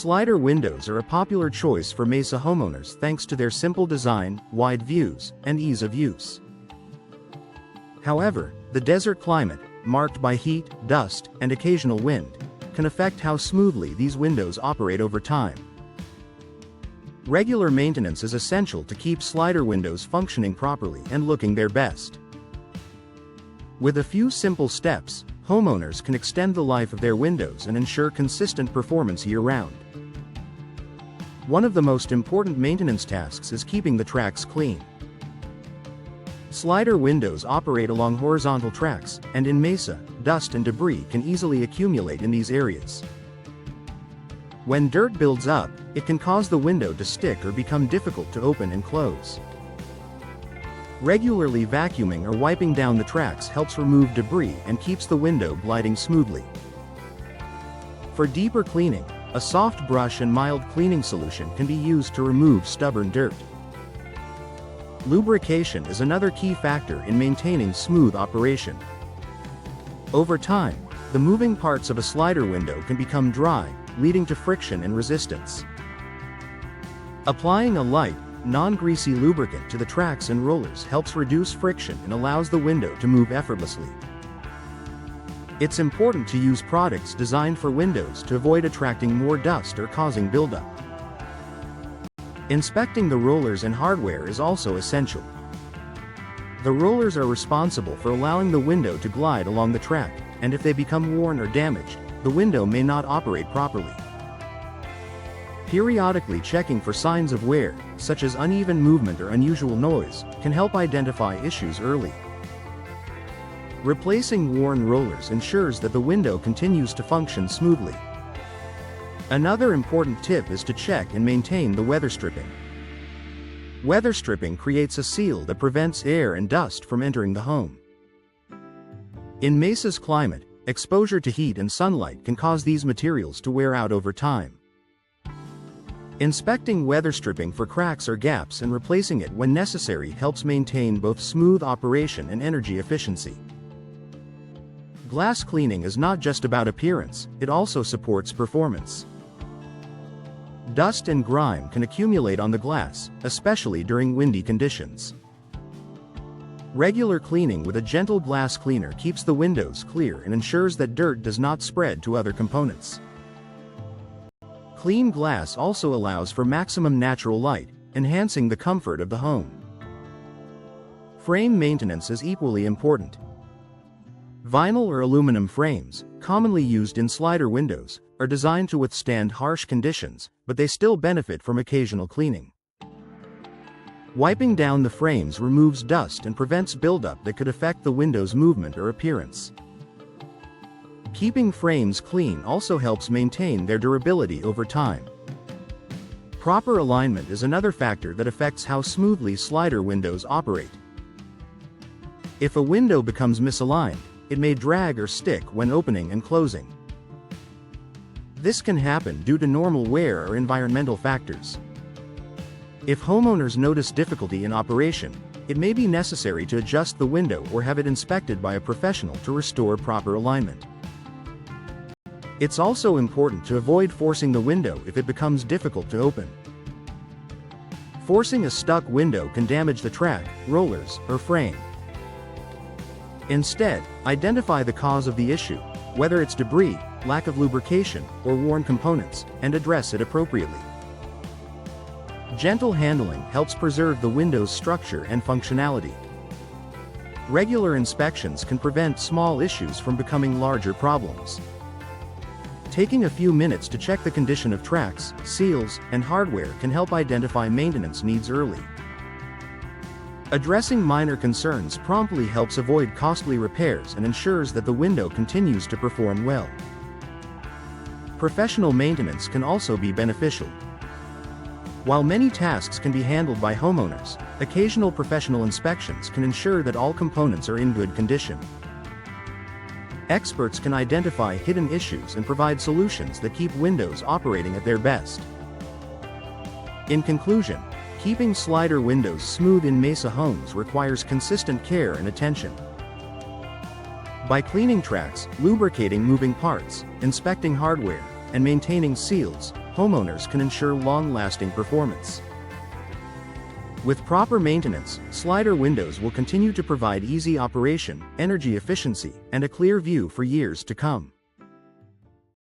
Slider windows are a popular choice for Mesa homeowners thanks to their simple design, wide views, and ease of use. However, the desert climate, marked by heat, dust, and occasional wind, can affect how smoothly these windows operate over time. Regular maintenance is essential to keep slider windows functioning properly and looking their best. With a few simple steps, homeowners can extend the life of their windows and ensure consistent performance year-round. One of the most important maintenance tasks is keeping the tracks clean. Slider windows operate along horizontal tracks, and in Mesa, dust and debris can easily accumulate in these areas. When dirt builds up, it can cause the window to stick or become difficult to open and close. Regularly vacuuming or wiping down the tracks helps remove debris and keeps the window gliding smoothly. For deeper cleaning, a soft brush and mild cleaning solution can be used to remove stubborn dirt. Lubrication is another key factor in maintaining smooth operation. Over time, the moving parts of a slider window can become dry, leading to friction and resistance. Applying a light, non-greasy lubricant to the tracks and rollers helps reduce friction and allows the window to move effortlessly. It's important to use products designed for windows to avoid attracting more dust or causing buildup. Inspecting the rollers and hardware is also essential. The rollers are responsible for allowing the window to glide along the track, and if they become worn or damaged, the window may not operate properly. Periodically checking for signs of wear, such as uneven movement or unusual noise, can help identify issues early. Replacing worn rollers ensures that the window continues to function smoothly. Another important tip is to check and maintain the weather stripping. Weather stripping creates a seal that prevents air and dust from entering the home. In Mesa's climate, exposure to heat and sunlight can cause these materials to wear out over time. Inspecting weather stripping for cracks or gaps and replacing it when necessary helps maintain both smooth operation and energy efficiency. Glass cleaning is not just about appearance, it also supports performance. Dust and grime can accumulate on the glass, especially during windy conditions. Regular cleaning with a gentle glass cleaner keeps the windows clear and ensures that dirt does not spread to other components. Clean glass also allows for maximum natural light, enhancing the comfort of the home. Frame maintenance is equally important. Vinyl or aluminum frames, commonly used in slider windows, are designed to withstand harsh conditions, but they still benefit from occasional cleaning. Wiping down the frames removes dust and prevents buildup that could affect the window's movement or appearance. Keeping frames clean also helps maintain their durability over time. Proper alignment is another factor that affects how smoothly slider windows operate. If a window becomes misaligned, it may drag or stick when opening and closing. This can happen due to normal wear or environmental factors. If homeowners notice difficulty in operation, it may be necessary to adjust the window or have it inspected by a professional to restore proper alignment. It's also important to avoid forcing the window if it becomes difficult to open. Forcing a stuck window can damage the track, rollers, or frame. Instead, identify the cause of the issue, whether it's debris, lack of lubrication, or worn components, and address it appropriately. Gentle handling helps preserve the window's structure and functionality. Regular inspections can prevent small issues from becoming larger problems. Taking a few minutes to check the condition of tracks, seals, and hardware can help identify maintenance needs early. Addressing minor concerns promptly helps avoid costly repairs and ensures that the window continues to perform well. Professional maintenance can also be beneficial. While many tasks can be handled by homeowners, occasional professional inspections can ensure that all components are in good condition. Experts can identify hidden issues and provide solutions that keep windows operating at their best. In conclusion, keeping slider windows smooth in Mesa homes requires consistent care and attention. By cleaning tracks, lubricating moving parts, inspecting hardware, and maintaining seals, homeowners can ensure long-lasting performance. With proper maintenance, Slider Windows will continue to provide easy operation, energy efficiency, and a clear view for years to come.